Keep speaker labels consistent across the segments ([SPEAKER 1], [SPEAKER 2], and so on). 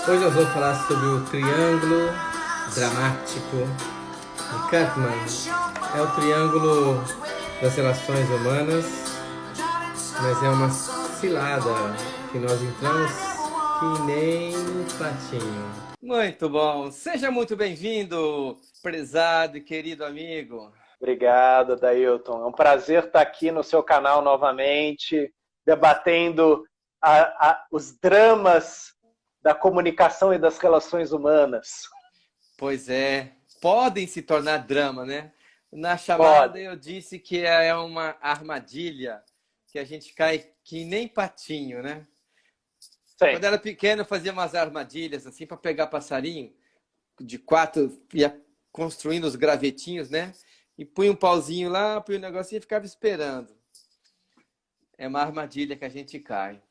[SPEAKER 1] Hoje nós vamos falar sobre o triângulo dramático de Karpman. É o triângulo das relações humanas, mas é uma cilada que nós entramos que nem um patinho. Muito bom! Seja muito bem-vindo, prezado e querido amigo.
[SPEAKER 2] Obrigado, Dailton. É um prazer estar aqui no seu canal novamente, debatendo os dramas da comunicação e das relações humanas.
[SPEAKER 1] Pois é, podem se tornar drama, né? Na chamada eu disse que é uma armadilha, que a gente cai que nem patinho, né?
[SPEAKER 2] Sim.
[SPEAKER 1] Quando era pequeno eu fazia umas armadilhas assim para pegar passarinho de 4, ia construindo os gravetinhos, né? E punha um pauzinho lá, punha um negocinho e ficava esperando. É uma armadilha que a gente cai.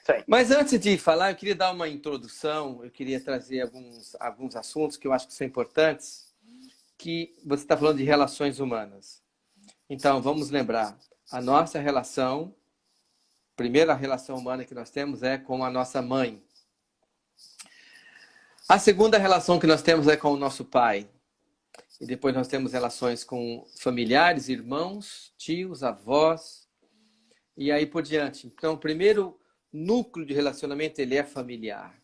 [SPEAKER 2] Sim.
[SPEAKER 1] Mas antes de falar, eu queria dar uma introdução, eu queria trazer alguns assuntos que eu acho que são importantes, que você está falando de relações humanas. Então, vamos lembrar, a nossa relação, a primeira relação humana que nós temos é com a nossa mãe. A segunda relação que nós temos é com o nosso pai. E depois nós temos relações com familiares, irmãos, tios, avós, e aí por diante. Então, o primeiro núcleo de relacionamento ele é familiar.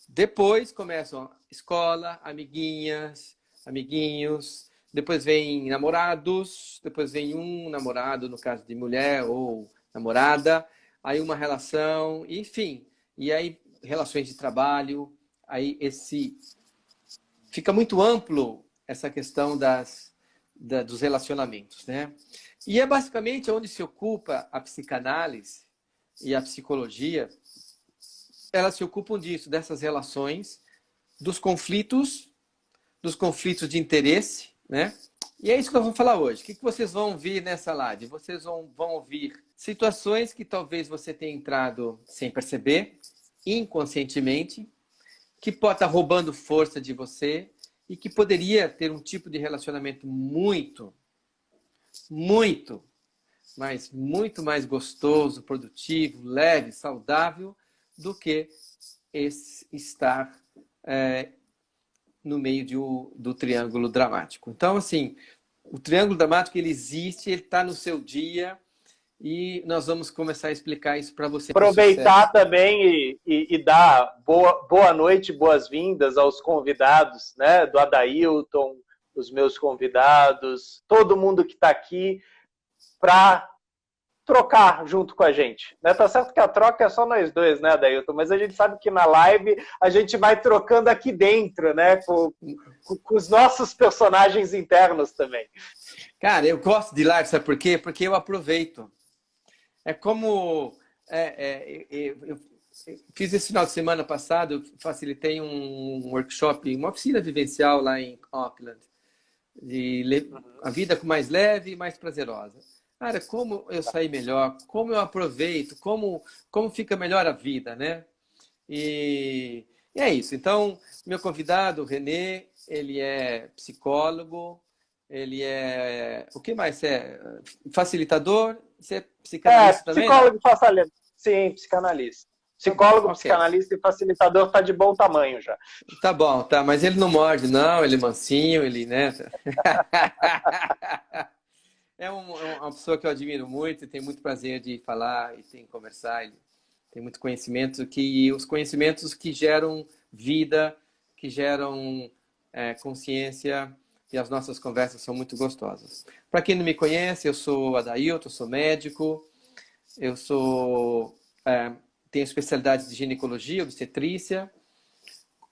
[SPEAKER 1] Depois começam escola, amiguinhas, amiguinhos, depois vem namorados, depois vem um namorado, no caso de mulher ou namorada, aí uma relação, enfim. E aí relações de trabalho, aí fica muito amplo essa questão dos relacionamentos, né? E é basicamente onde se ocupa a psicanálise e a psicologia. Elas se ocupam disso, dessas relações, dos conflitos de interesse, né? E é isso que nós vamos falar hoje. O que vocês vão ouvir nessa live? Vocês vão ouvir situações que talvez você tenha entrado sem perceber, inconscientemente, que pode estar roubando força de você e que poderia ter um tipo de relacionamento muito, mas muito mais gostoso, produtivo, leve, saudável do que estar no meio do triângulo dramático. Então, assim, o triângulo dramático ele existe, ele está no seu dia e nós vamos começar a explicar isso para você.
[SPEAKER 2] Aproveitar também e dar boa noite, boas-vindas aos convidados, né? Do Adailton, os meus convidados, todo mundo que está aqui para trocar junto com a gente. Né? Tá certo que a troca é só nós dois, né, Adailton? Mas a gente sabe que na live a gente vai trocando aqui dentro, né? Com os nossos personagens internos também.
[SPEAKER 1] Cara, eu gosto de live, sabe por quê? Porque eu aproveito. É como... eu fiz esse final de semana passado, eu facilitei um workshop, uma oficina vivencial lá em Auckland. De a vida mais leve e mais prazerosa. Cara, como eu saí melhor, como eu aproveito, como fica melhor a vida, né? E é isso. Então, meu convidado, o René, ele é psicólogo, ele é... O que mais é? Facilitador? Você é psicanalista também?
[SPEAKER 2] Psicólogo e facilitador. Sim, psicanalista. Psicólogo, okay. Psicanalista e facilitador está de bom tamanho já.
[SPEAKER 1] Tá bom, tá. Mas ele não morde, não. Ele é mansinho, ele, né? É uma pessoa que eu admiro muito e tenho muito prazer de falar e tem conversar. Ele tem muito conhecimento, os conhecimentos que geram vida, que geram consciência, e as nossas conversas são muito gostosas. Para quem não me conhece, eu sou Adailton, sou médico, eu tenho especialidade de ginecologia, obstetrícia,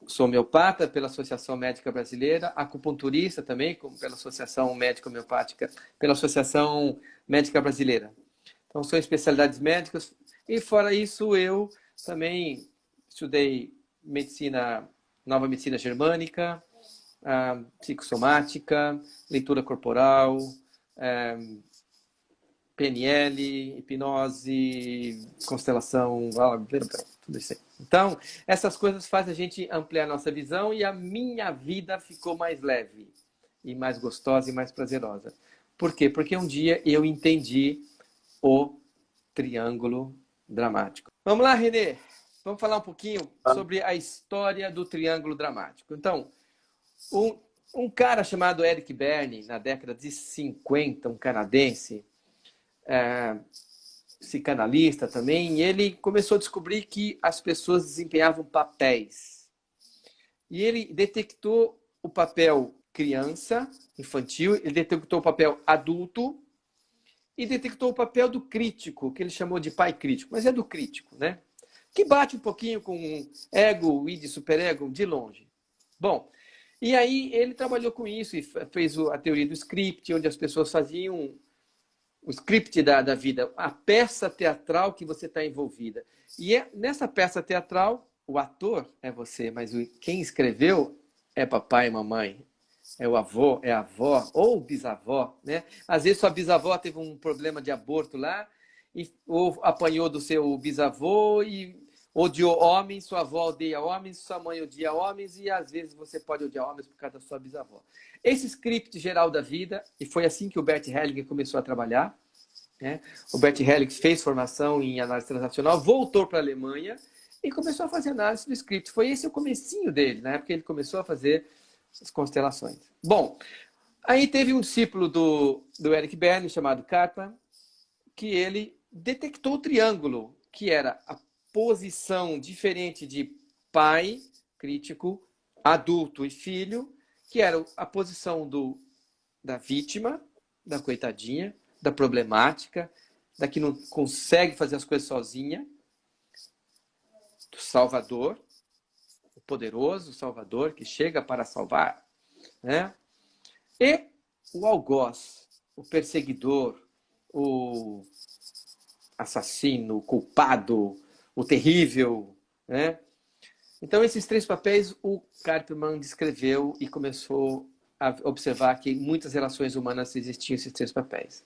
[SPEAKER 1] sou homeopata pela Associação Médica Brasileira, acupunturista também, pela Associação Médica Homeopática, pela Associação Médica Brasileira. Então, são especialidades médicas. E, fora isso, eu também estudei nova medicina germânica, psicossomática, leitura corporal, PNL, hipnose, constelação, tudo isso aí. Então, essas coisas fazem a gente ampliar a nossa visão e a minha vida ficou mais leve e mais gostosa e mais prazerosa. Por quê? Porque um dia eu entendi o triângulo dramático. Vamos lá, Renê. vamos falar um pouquinho sobre a história do triângulo dramático. Então, um cara chamado Eric Berne, na década de 50, um canadense, psicanalista também, e ele começou a descobrir que as pessoas desempenhavam papéis. E ele detectou o papel criança, infantil, ele detectou o papel adulto e detectou o papel do crítico, que ele chamou de pai crítico, mas é do crítico, né? Que bate um pouquinho com ego, id, superego, de longe. Bom, e aí ele trabalhou com isso e fez a teoria do script, onde as pessoas faziam o script da vida, a peça teatral que você está envolvida. E nessa peça teatral, o ator é você, mas quem escreveu é papai e mamãe. É o avô, é a avó, ou bisavó, né? Às vezes sua bisavó teve um problema de aborto lá, ou apanhou do seu bisavô e odiou homens, sua avó odeia homens, sua mãe odia homens, e às vezes você pode odiar homens por causa da sua bisavó. Esse script geral da vida, e foi assim que o Bert Hellinger começou a trabalhar, né? O Bert Hellinger fez formação em análise transacional, voltou para a Alemanha e começou a fazer análise do script. Foi esse o comecinho dele, na época que ele começou a fazer as constelações. Bom, aí teve um discípulo do Eric Berne, chamado Karpman, que ele detectou o triângulo, que era a posição diferente de pai, crítico, adulto e filho, que era a posição da vítima, da coitadinha, da problemática, da que não consegue fazer as coisas sozinha, do salvador, o poderoso salvador que chega para salvar, né? E o algoz, o perseguidor, o assassino, o culpado, o terrível, né? Então, esses três papéis o Karpman descreveu e começou a observar que em muitas relações humanas existiam esses três papéis.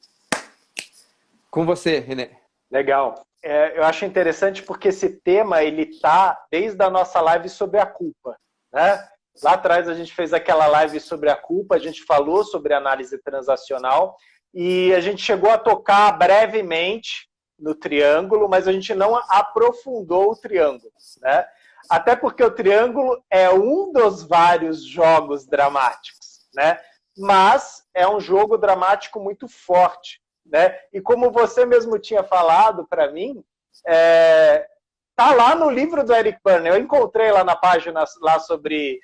[SPEAKER 1] Com você, René.
[SPEAKER 2] Legal. Eu acho interessante porque esse tema, ele está desde a nossa live sobre a culpa, né? Lá atrás a gente fez aquela live sobre a culpa, a gente falou sobre análise transacional e a gente chegou a tocar brevemente no triângulo, mas a gente não aprofundou o triângulo, né? Até porque o triângulo é um dos vários jogos dramáticos, né? Mas é um jogo dramático muito forte, né? E como você mesmo tinha falado para mim, tá lá no livro do Eric Berne. Eu encontrei lá na página lá sobre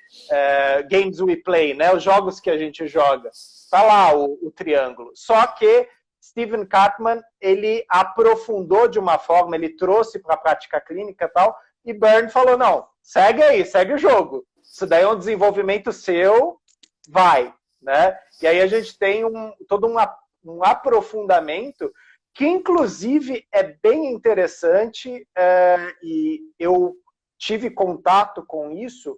[SPEAKER 2] Games We Play, né? Os jogos que a gente joga. Tá lá o triângulo. Só que Stephen Karpman, ele aprofundou de uma forma, ele trouxe para a prática clínica e tal, e Berne falou, não, segue aí, segue o jogo. Isso daí é um desenvolvimento seu, vai, né? E aí a gente tem todo um aprofundamento que, inclusive, é bem interessante, e eu tive contato com isso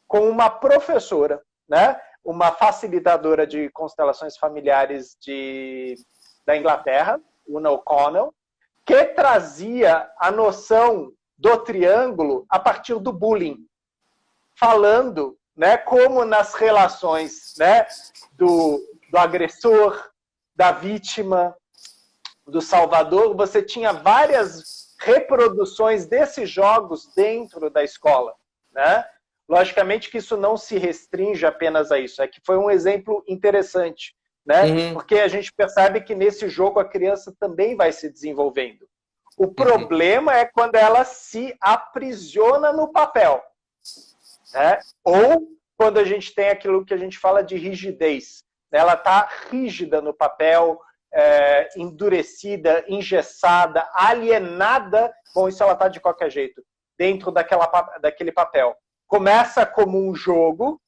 [SPEAKER 2] com uma professora, né? Uma facilitadora de constelações familiares da Inglaterra, Una O'Connell, que trazia a noção do triângulo a partir do bullying, falando, né, como nas relações, né, do agressor, da vítima, do salvador, você tinha várias reproduções desses jogos dentro da escola, né? Logicamente que isso não se restringe apenas a isso, é que foi um exemplo interessante, né? Uhum. Porque a gente percebe que nesse jogo a criança também vai se desenvolvendo. O problema é quando ela se aprisiona no papel, né? Ou quando a gente tem aquilo que a gente fala de rigidez. Ela está rígida no papel, endurecida, engessada, alienada. Bom, isso ela está de qualquer jeito, dentro daquele papel. Começa como um jogo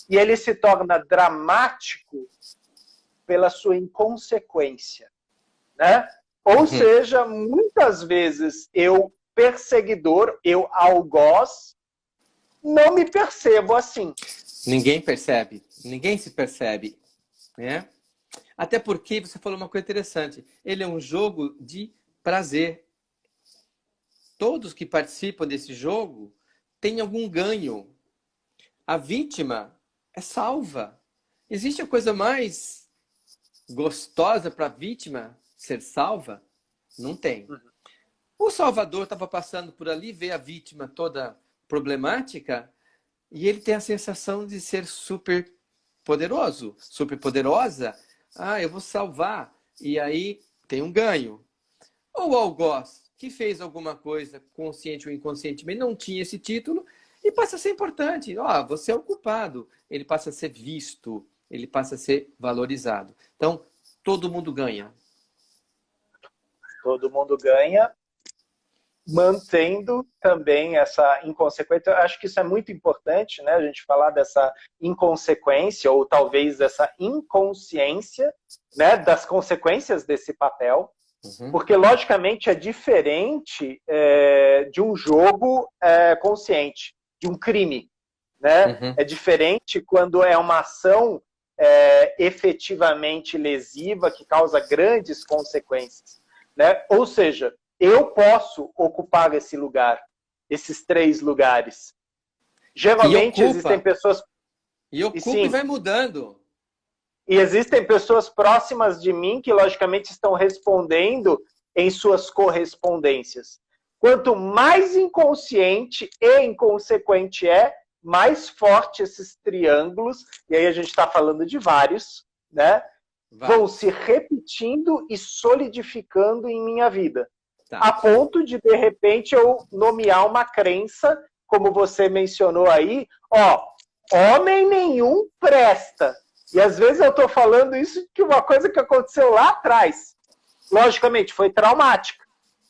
[SPEAKER 2] e ele se torna dramático pela sua inconsequência, né? Ou seja, muitas vezes eu, perseguidor, eu algoz, não me percebo assim.
[SPEAKER 1] Ninguém percebe, ninguém se percebe, né? Até porque você falou uma coisa interessante, ele é um jogo de prazer. Todos que participam desse jogo têm algum ganho. A vítima é salva. Existe a coisa mais gostosa para a vítima ser salva? Não tem. O Salvador estava passando por ali, vê a vítima toda problemática e ele tem a sensação de ser super poderoso, super poderosa. Ah, eu vou salvar. E aí tem um ganho. Ou o algoz, que fez alguma coisa, consciente ou inconscientemente, não tinha esse título e passa a ser importante. Ó, você é o culpado. Ele passa a ser visto, ele passa a ser valorizado. Então, todo mundo ganha.
[SPEAKER 2] Todo mundo ganha, mantendo também essa inconsequência. Eu acho que isso é muito importante, né? A gente falar dessa inconsequência ou talvez dessa inconsciência, né? Das consequências desse papel. Porque, logicamente, é diferente de um jogo consciente, de um crime. Né? É diferente quando é uma ação efetivamente lesiva, que causa grandes consequências. Né? Ou seja, eu posso ocupar esse lugar, esses 3 lugares. Geralmente existem pessoas...
[SPEAKER 1] E ocupa e vai mudando.
[SPEAKER 2] E existem pessoas próximas de mim que, logicamente, estão respondendo em suas correspondências. Quanto mais inconsciente e inconsequente mais forte esses triângulos, e aí a gente está falando de vários, né? Vão se repetindo e solidificando em minha vida. Tá. A ponto de repente, eu nomear uma crença, como você mencionou aí, ó, homem nenhum presta. E às vezes eu estou falando isso de uma coisa que aconteceu lá atrás. Logicamente, foi traumática.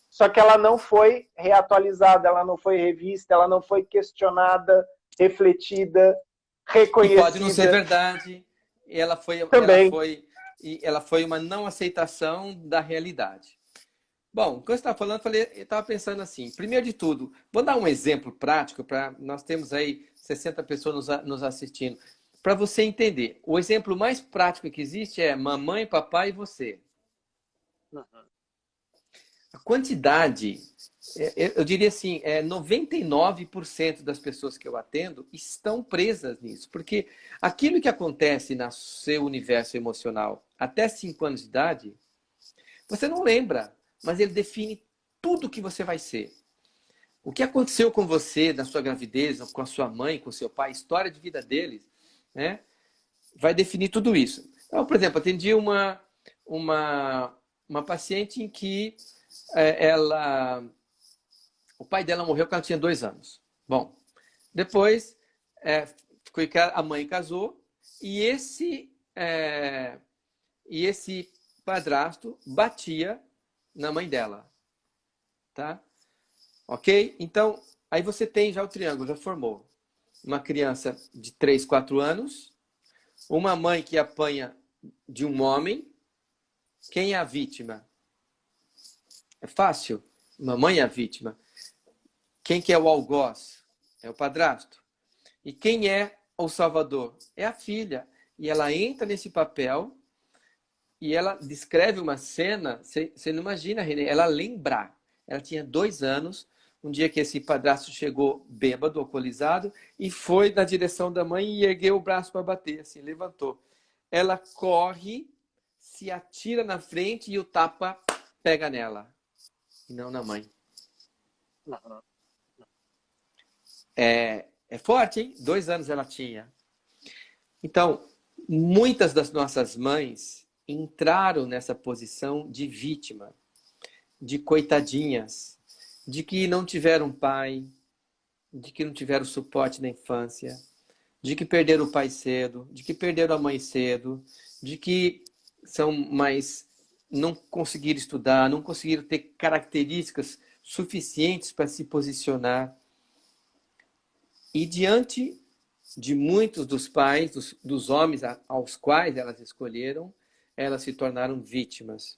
[SPEAKER 2] Só que ela não foi reatualizada, ela não foi revista, ela não foi questionada, refletida, reconhecida.
[SPEAKER 1] E pode não ser verdade. Ela foi uma não aceitação da realidade. Bom, quando você estava falando, eu estava pensando assim, primeiro de tudo, vou dar um exemplo prático, nós temos aí 60 pessoas nos assistindo. Para você entender, o exemplo mais prático que existe é mamãe, papai e você. A quantidade, eu diria assim, 99% das pessoas que eu atendo estão presas nisso. Porque aquilo que acontece no seu universo emocional até 5 anos de idade, você não lembra, mas ele define tudo que você vai ser. O que aconteceu com você na sua gravidez, com a sua mãe, com o seu pai, a história de vida deles, né? Vai definir tudo isso. Então, por exemplo, atendi uma paciente em que o pai dela morreu quando ela tinha 2 anos. Bom, depois a mãe casou e esse padrasto batia na mãe dela. Tá? Ok? Então, aí você tem já o triângulo, já formou. Uma criança de 3, 4 anos, uma mãe que apanha de um homem. Quem é a vítima? É fácil. Mamãe é a vítima. Quem que é o algoz? É o padrasto. E quem é o salvador? É a filha. E ela entra nesse papel e ela descreve uma cena, você não imagina, Renê, ela lembra. Ela tinha 2 anos, um dia que esse padrasto chegou bêbado, alcoolizado, e foi na direção da mãe e ergueu o braço para bater, assim, levantou. Ela corre, se atira na frente e o tapa pega nela, e não na mãe. É forte, hein? 2 anos ela tinha. Então, muitas das nossas mães entraram nessa posição de vítima, de coitadinhas, de que não tiveram pai, de que não tiveram suporte na infância, de que perderam o pai cedo, de que perderam a mãe cedo, de que não conseguiram estudar, não conseguiram ter características suficientes para se posicionar. E diante de muitos dos pais, dos homens aos quais elas escolheram, elas se tornaram vítimas.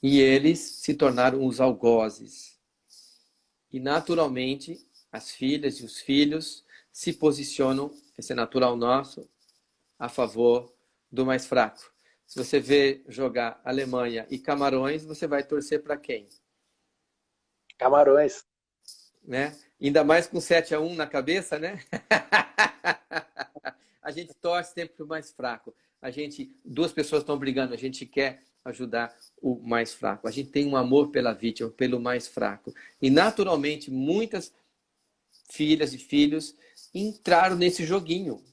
[SPEAKER 1] E eles se tornaram os algozes. E, naturalmente, as filhas e os filhos se posicionam, esse é natural nosso, a favor do mais fraco. Se você vê jogar Alemanha e Camarões, você vai torcer para quem?
[SPEAKER 2] Camarões.
[SPEAKER 1] Né? Ainda mais com 7-1 na cabeça, né? A gente torce sempre para o mais fraco. 2 pessoas estão brigando, a gente quer ajudar o mais fraco. A gente tem um amor pela vítima, pelo mais fraco. E, naturalmente, muitas filhas e filhos entraram nesse joguinho.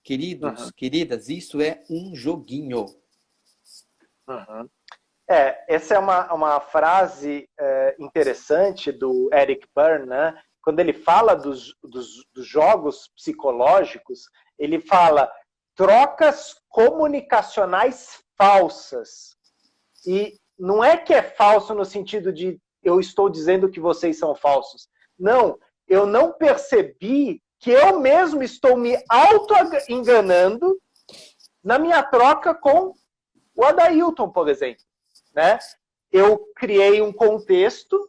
[SPEAKER 1] Queridos, queridas, isso é um joguinho.
[SPEAKER 2] Essa é uma frase interessante do Eric Berne, né? Quando ele fala dos jogos psicológicos, ele fala trocas comunicacionais falsas. E não é que é falso no sentido de eu estou dizendo que vocês são falsos. Não, eu não percebi que eu mesmo estou me auto-enganando na minha troca com o Adailton, por exemplo. Né? Eu criei um contexto,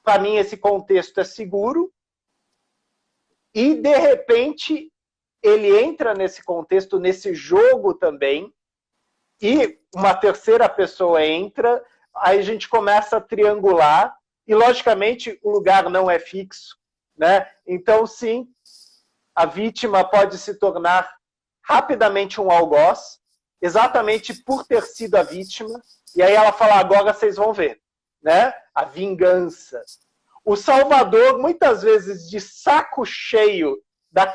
[SPEAKER 2] para mim esse contexto é seguro, e de repente ele entra nesse contexto, nesse jogo também, e uma terceira pessoa entra, aí a gente começa a triangular, e logicamente o lugar não é fixo, né? Então sim, a vítima pode se tornar rapidamente um algoz, exatamente por ter sido a vítima, e aí ela fala, agora vocês vão ver, né? A vingança. O salvador, muitas vezes de saco cheio da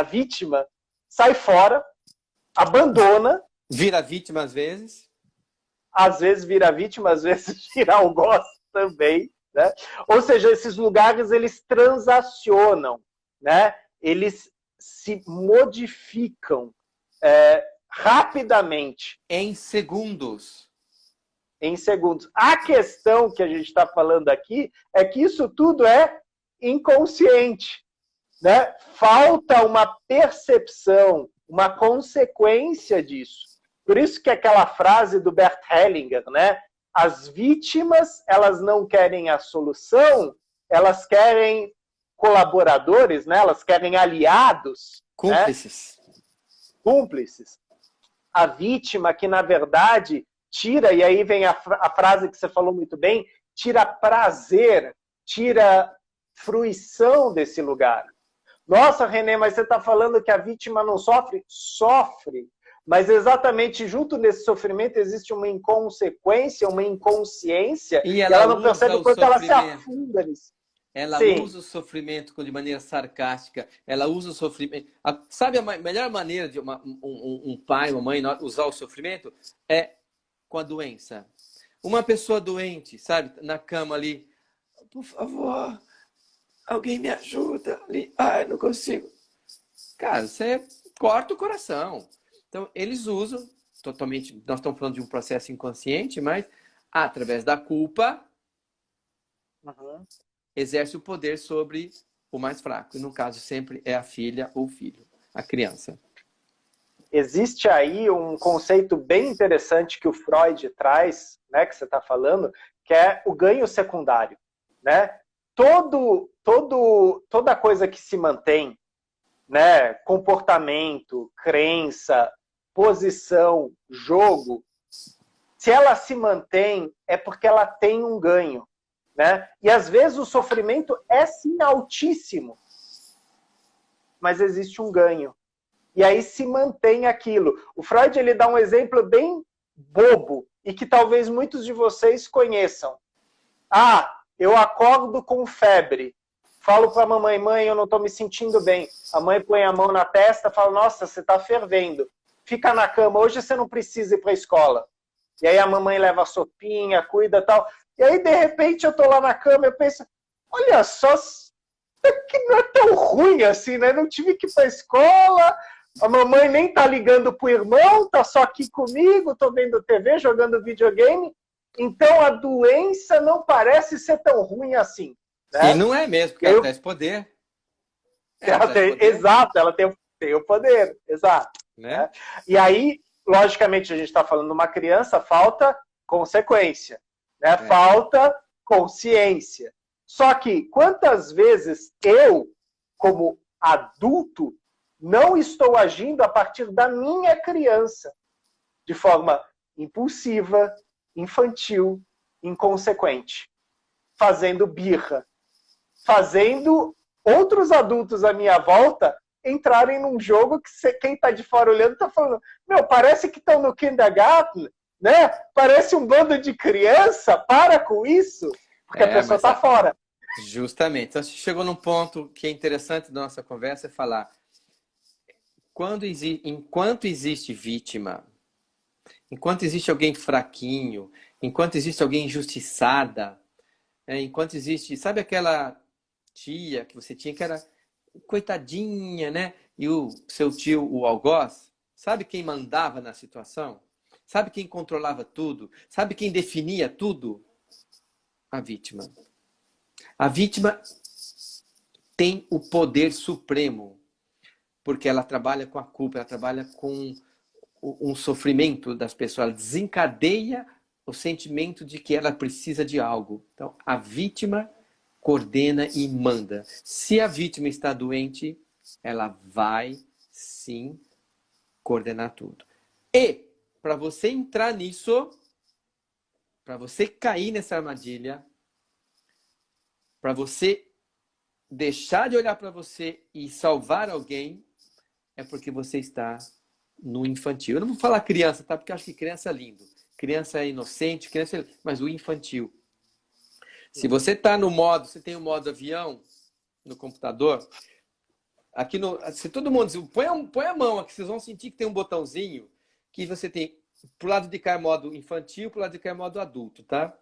[SPEAKER 2] vítima, sai fora, abandona.
[SPEAKER 1] Vira vítima às vezes.
[SPEAKER 2] Às vezes vira vítima, às vezes vira algoz também. Né? Ou seja, esses lugares, eles transacionam, né? Eles se modificam rapidamente.
[SPEAKER 1] Em segundos.
[SPEAKER 2] Em segundos. A questão que a gente está falando aqui é que isso tudo é inconsciente. Né? Falta uma percepção, uma consequência disso. Por isso que aquela frase do Bert Hellinger, né? As vítimas, elas não querem a solução, elas querem colaboradores, né? Elas querem aliados.
[SPEAKER 1] Cúmplices.
[SPEAKER 2] Né? Cúmplices. A vítima que, na verdade, tira, e aí vem a frase que você falou muito bem, tira prazer, tira fruição desse lugar. Nossa, René, mas você está falando que a vítima não sofre? Sofre. Mas exatamente junto nesse sofrimento existe uma inconsequência, uma inconsciência,
[SPEAKER 1] e
[SPEAKER 2] ela não percebe o quanto ela se afunda nisso.
[SPEAKER 1] Ela usa o sofrimento de maneira sarcástica, ela usa o sofrimento. Sabe a melhor maneira de um pai, uma mãe usar o sofrimento? É com a doença. Uma pessoa doente, sabe, na cama ali, por favor, alguém me ajuda ali. Ai, não consigo. Cara, você corta o coração. Então, eles usam totalmente, nós estamos falando de um processo inconsciente, mas através da culpa, exerce o poder sobre o mais fraco. E no caso, sempre é a filha ou o filho, a criança.
[SPEAKER 2] Existe aí um conceito bem interessante que o Freud traz, né, que você está falando, que é o ganho secundário. Né? Toda coisa que se mantém, né, comportamento, crença, posição, jogo, se ela se mantém, é porque ela tem um ganho. Né? E às vezes o sofrimento é sim altíssimo, mas existe um ganho. E aí se mantém aquilo. O Freud ele dá um exemplo bem bobo e que talvez muitos de vocês conheçam. Ah, eu acordo com febre. Falo para a mamãe, mãe, eu não estou me sentindo bem. A mãe põe a mão na testa e fala, nossa, você está fervendo. Fica na cama, hoje você não precisa ir para a escola. E aí a mamãe leva a sopinha, cuida e tal. E aí, de repente, eu estou lá na cama e eu penso, olha só, que não é tão ruim assim, né? Não tive que ir para a escola, a mamãe nem está ligando para o irmão, está só aqui comigo, estou vendo TV, jogando videogame. Então, a doença não parece ser tão ruim assim. Né?
[SPEAKER 1] E não é mesmo, porque ela traz poder.
[SPEAKER 2] Exato, ela tem o poder, exato.
[SPEAKER 1] Né?
[SPEAKER 2] E aí, logicamente, a gente está falando de uma criança, falta consequência, né? Falta consciência. Só que quantas vezes eu, como adulto, não estou agindo a partir da minha criança, de forma impulsiva, infantil, inconsequente, fazendo birra, fazendo outros adultos à minha volta entrarem num jogo que quem está de fora olhando está falando, meu, parece que estão no kindergarten, né? Parece um bando de criança, para com isso, porque a pessoa está fora.
[SPEAKER 1] Justamente. Então, você chegou num ponto que é interessante da nossa conversa, é falar, enquanto existe vítima, enquanto existe alguém fraquinho, enquanto existe alguém injustiçada, enquanto existe, sabe aquela tia que você tinha que era coitadinha, né? E o seu tio, o algoz, sabe quem mandava na situação? Sabe quem controlava tudo? Sabe quem definia tudo? A vítima. A vítima tem o poder supremo, porque ela trabalha com a culpa, ela trabalha com um sofrimento das pessoas, ela desencadeia o sentimento de que ela precisa de algo. Então, a vítima coordena e manda. Se a vítima está doente, ela vai, sim, coordenar tudo. E, para você entrar nisso, para você cair nessa armadilha, para você deixar de olhar para você e salvar alguém, é porque você está no infantil. Eu não vou falar criança, tá? Porque eu acho que criança é lindo. Criança é inocente, criança é... mas o infantil. Se você está no modo, você tem o modo avião no computador, aqui no, se todo mundo diz, põe a mão aqui, vocês vão sentir que tem um botãozinho que você tem pro lado de cá é modo infantil, pro lado de cá é modo adulto, tá?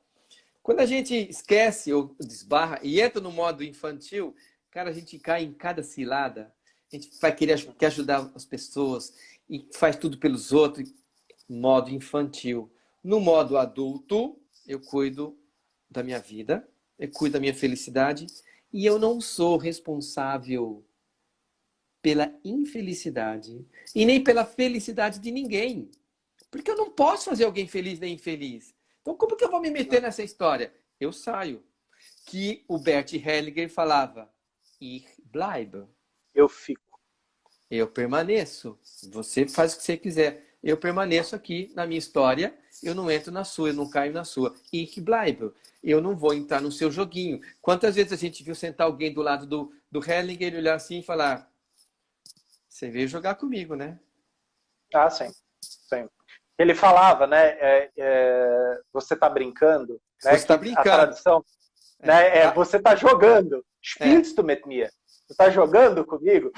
[SPEAKER 1] Quando a gente esquece ou desbarra e entra no modo infantil, cara, a gente cai em cada cilada. A gente vai querer ajudar as pessoas e faz tudo pelos outros. Modo infantil. No modo adulto, eu cuido da minha vida, eu cuido da minha felicidade e eu não sou responsável pela infelicidade e nem pela felicidade de ninguém. Porque eu não posso fazer alguém feliz nem infeliz. Então, como que eu vou me meter nessa história? Eu saio. Que o Bert Hellinger falava, ich bleibe.
[SPEAKER 2] Eu fico.
[SPEAKER 1] Eu permaneço. Você faz o que você quiser. Eu permaneço aqui na minha história. Eu não entro na sua, eu não caio na sua. Ich bleibe. Eu não vou entrar no seu joguinho. Quantas vezes a gente viu sentar alguém do lado do Hellinger e olhar assim e falar, você veio jogar comigo, né?
[SPEAKER 2] Ah, sim. Sim. Ele falava, né? Você está brincando. Né?
[SPEAKER 1] Você está brincando.
[SPEAKER 2] A tradução, né? Você está jogando. Spielst du mit mir? Você está jogando comigo?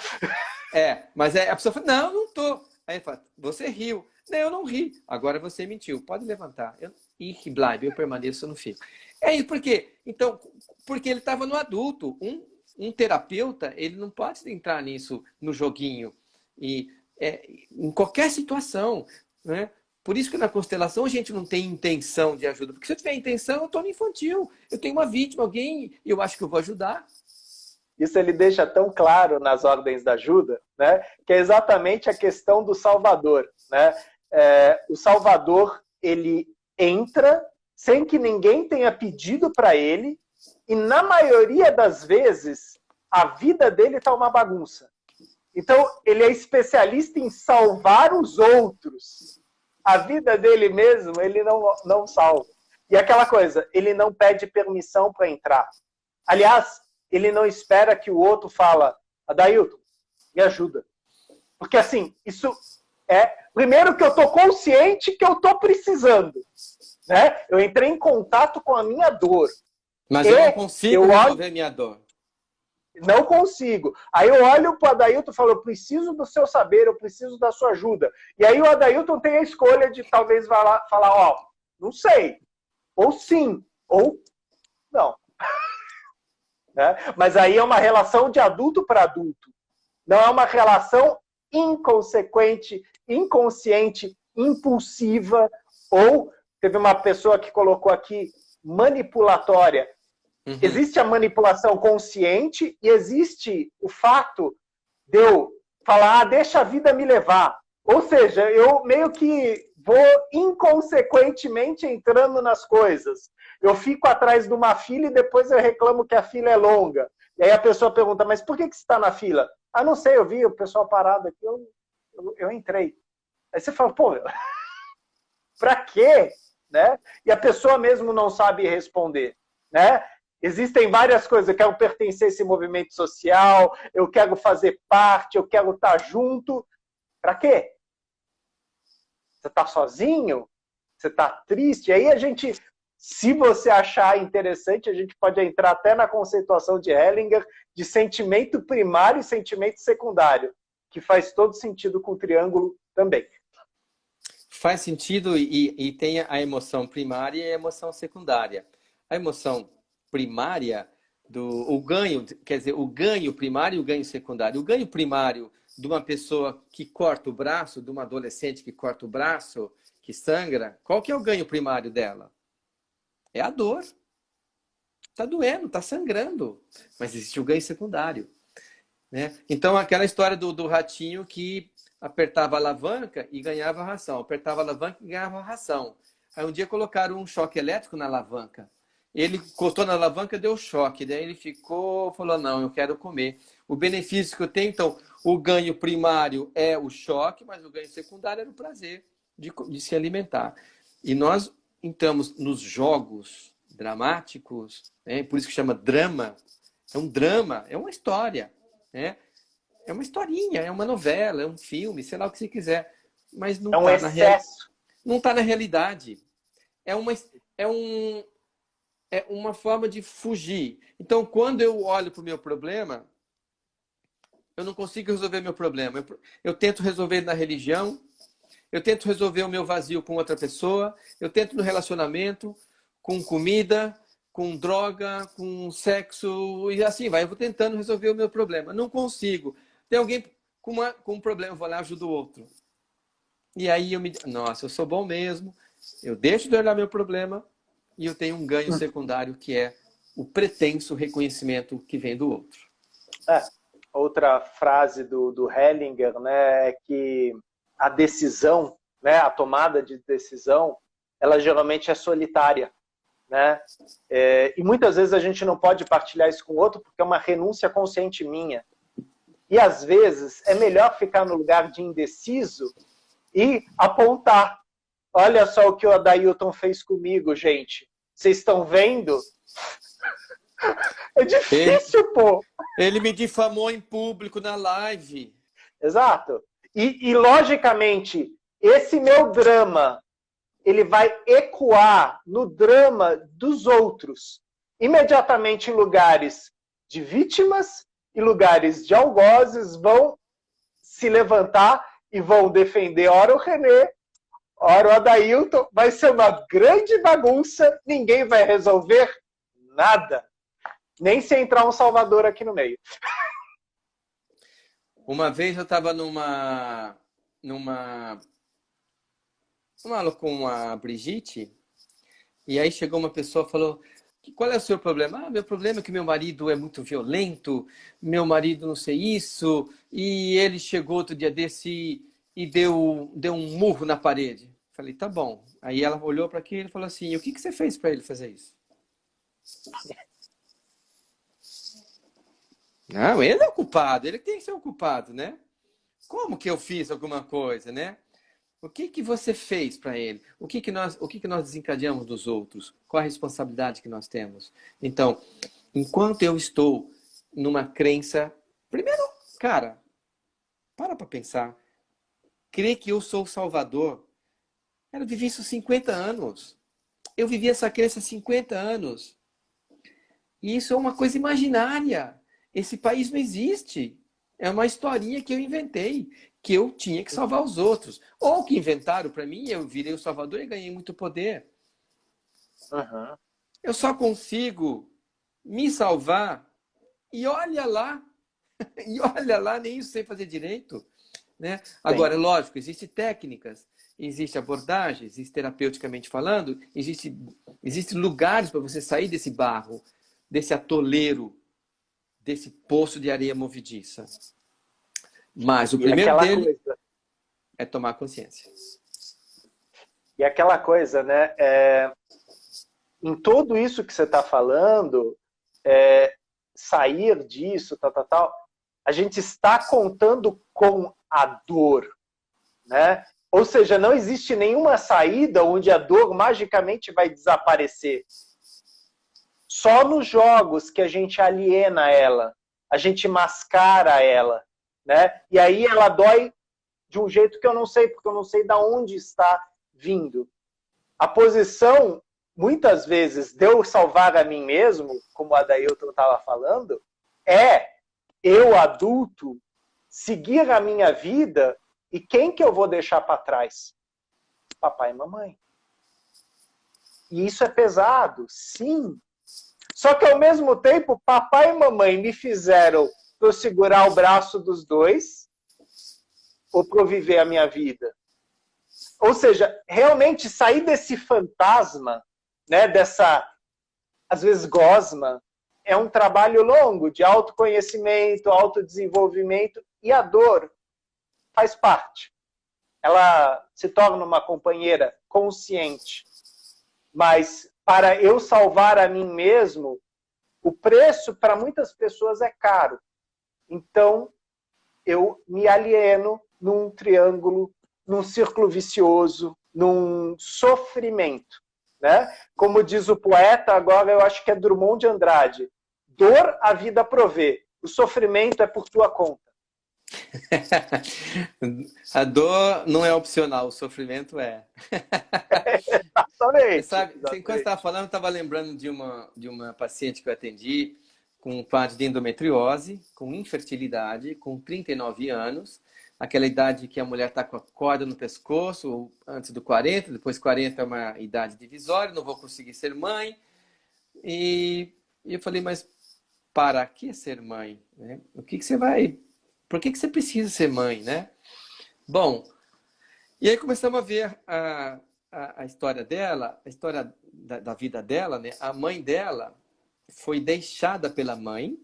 [SPEAKER 1] Mas a pessoa fala, não, não tô. Aí ele fala, você riu. Não, eu não ri. Agora você mentiu. Pode levantar. Ich bleibe, eu permaneço, eu não fico. Isso por quê? Então, porque ele estava no adulto. Um terapeuta, ele não pode entrar nisso, no joguinho. E em qualquer situação, né? Por isso que na constelação a gente não tem intenção de ajuda. Porque se eu tiver intenção, eu estou no infantil. Eu tenho uma vítima, alguém, e eu acho que eu vou ajudar.
[SPEAKER 2] Isso ele deixa tão claro nas ordens da ajuda, né? Que é exatamente a questão do Salvador. Né? O Salvador, ele entra sem que ninguém tenha pedido para ele, e na maioria das vezes, a vida dele está uma bagunça. Então, ele é especialista em salvar os outros. A vida dele mesmo, ele não salva. E aquela coisa, ele não pede permissão para entrar. Aliás, ele não espera que o outro fala, Adailton, me ajuda. Porque assim, isso primeiro que eu estou consciente que eu estou precisando. Né? Eu entrei em contato com a minha dor.
[SPEAKER 1] Mas eu não consigo resolver minha dor.
[SPEAKER 2] Não consigo. Aí eu olho para o Adailton e falo, eu preciso do seu saber, eu preciso da sua ajuda. E aí o Adailton tem a escolha de talvez falar, não sei. Ou sim, ou não. Né? Mas aí é uma relação de adulto para adulto. Não é uma relação inconsequente, inconsciente, impulsiva, ou teve uma pessoa que colocou aqui, manipulatória. Uhum. Existe a manipulação consciente e existe o fato de eu falar, deixa a vida me levar. Ou seja, eu meio que vou inconsequentemente entrando nas coisas. Eu fico atrás de uma fila e depois eu reclamo que a fila é longa. E aí a pessoa pergunta, mas por que você está na fila? Ah, não sei, eu vi o pessoal parado aqui, eu entrei. Aí você fala, pô, pra quê? Né? E a pessoa mesmo não sabe responder. Né? Existem várias coisas, eu quero pertencer a esse movimento social, eu quero fazer parte, eu quero estar junto. Pra quê? Você está sozinho? você está triste. Aí a gente, se você achar interessante, a gente pode entrar até na conceituação de Hellinger de sentimento primário e sentimento secundário, que faz todo sentido com o triângulo também.
[SPEAKER 1] Faz sentido e tem a emoção primária e a emoção secundária. A emoção primária, o ganho, quer dizer, o ganho primário e o ganho secundário. O ganho primário de uma pessoa que corta o braço, de uma adolescente que corta o braço, que sangra, qual que é o ganho primário dela? É a dor. Está doendo, está sangrando. Mas existe o ganho secundário. Né? Então, aquela história do ratinho que apertava a alavanca e ganhava ração. Apertava a alavanca e ganhava ração. Aí um dia colocaram um choque elétrico na alavanca. Ele encostou na alavanca, deu choque. Daí ele falou, não, eu quero comer. O benefício que eu tenho, então, o ganho primário é o choque, mas o ganho secundário era o prazer de se alimentar. E nós entramos nos jogos dramáticos, né? Por isso que chama drama. É um drama, é uma história. Né? É uma historinha, é uma novela, é um filme, sei lá o que você quiser. Mas não está não tá na realidade. É uma forma de fugir. Então, quando eu olho para o meu problema, eu não consigo resolver meu problema. Eu tento resolver na religião, eu tento resolver o meu vazio com outra pessoa, eu tento no relacionamento, com comida, com droga, com sexo, e assim vai. Eu vou tentando resolver o meu problema. Não consigo. Tem alguém com um problema, eu vou lá e ajudo o outro. E aí nossa, eu sou bom mesmo, eu deixo de olhar meu problema e eu tenho um ganho secundário que é o pretenso reconhecimento que vem do outro.
[SPEAKER 2] Outra frase do Hellinger, né, é que a decisão, né, a tomada de decisão, ela geralmente é solitária. Né? E muitas vezes a gente não pode partilhar isso com o outro porque é uma renúncia consciente minha. E às vezes é melhor ficar no lugar de indeciso e apontar. Olha só o que o Adailton fez comigo, gente. Vocês estão vendo? É difícil, pô.
[SPEAKER 1] Ele me difamou em público na live.
[SPEAKER 2] Exato. E logicamente, esse meu drama, ele vai ecoar no drama dos outros. Imediatamente em lugares de vítimas e lugares de algozes vão se levantar e vão defender ora o René, ora o Adailton. Vai ser uma grande bagunça, ninguém vai resolver nada. Nem se entrar um salvador aqui no meio.
[SPEAKER 1] Uma vez eu estava com a Brigitte, e aí chegou uma pessoa e falou, qual é o seu problema? Meu problema é que meu marido é muito violento, meu marido não sei isso, e ele chegou outro dia desse e deu um murro na parede. Falei, tá bom. Aí ela olhou para aquilo e falou assim, o que você fez para ele fazer isso? Não, ele é o culpado, ele tem que ser o culpado, né? Como que eu fiz alguma coisa, né? O que você fez para ele? O que nós desencadeamos dos outros? Qual a responsabilidade que nós temos? Então, enquanto eu estou numa crença... Primeiro, cara, para pensar. Crer que eu sou o salvador. Eu vivi isso 50 anos. Eu vivi essa crença há 50 anos. E isso é uma coisa imaginária. Esse país não existe. É uma historinha que eu inventei, que eu tinha que salvar os outros. Ou que inventaram para mim, eu virei o salvador e ganhei muito poder.
[SPEAKER 2] Uhum.
[SPEAKER 1] Eu só consigo me salvar e olha lá, nem isso sei fazer direito. Né? Agora, lógico, existem técnicas, existe abordagem, existe terapeuticamente falando, existe lugares para você sair desse barro, desse atoleiro, desse poço de areia movediça. Mas o primeiro dele é tomar consciência.
[SPEAKER 2] E aquela coisa, né? Em tudo isso que você está falando, sair disso, tal, a gente está contando com a dor, né? Ou seja, não existe nenhuma saída onde a dor magicamente vai desaparecer. Só nos jogos que a gente aliena ela, a gente mascara ela, né? E aí ela dói de um jeito que eu não sei, porque eu não sei de onde está vindo. a posição, muitas vezes, de eu salvar a mim mesmo, como a Adailton estava falando, é eu, adulto, seguir a minha vida e quem que eu vou deixar para trás? Papai e mamãe. E isso é pesado, sim. Só que, ao mesmo tempo, papai e mamãe me fizeram para eu segurar o braço dos dois ou para eu viver a minha vida. Ou seja, realmente sair desse fantasma, né, dessa, às vezes, gosma, é um trabalho longo de autoconhecimento, autodesenvolvimento, e a dor faz parte. Ela se torna uma companheira consciente. Mas para eu salvar a mim mesmo, o preço para muitas pessoas é caro. Então, eu me alieno num triângulo, num círculo vicioso, num sofrimento. Né? Como diz o poeta, agora eu acho que é Drummond de Andrade, dor a vida provê, o sofrimento é por tua conta.
[SPEAKER 1] A dor não é opcional, o sofrimento é.
[SPEAKER 2] Exatamente.
[SPEAKER 1] Sabe, enquanto você estava falando, eu estava lembrando de uma paciente que eu atendi com um quadro de endometriose, com infertilidade, com 39 anos, aquela idade que a mulher está com a corda no pescoço, antes do 40, depois 40 é uma idade divisória, não vou conseguir ser mãe. E eu falei, mas para que ser mãe? Né? O que você vai... Por que você precisa ser mãe, né? Bom, e aí começamos a ver a história dela, a história da vida dela, né? A mãe dela foi deixada pela mãe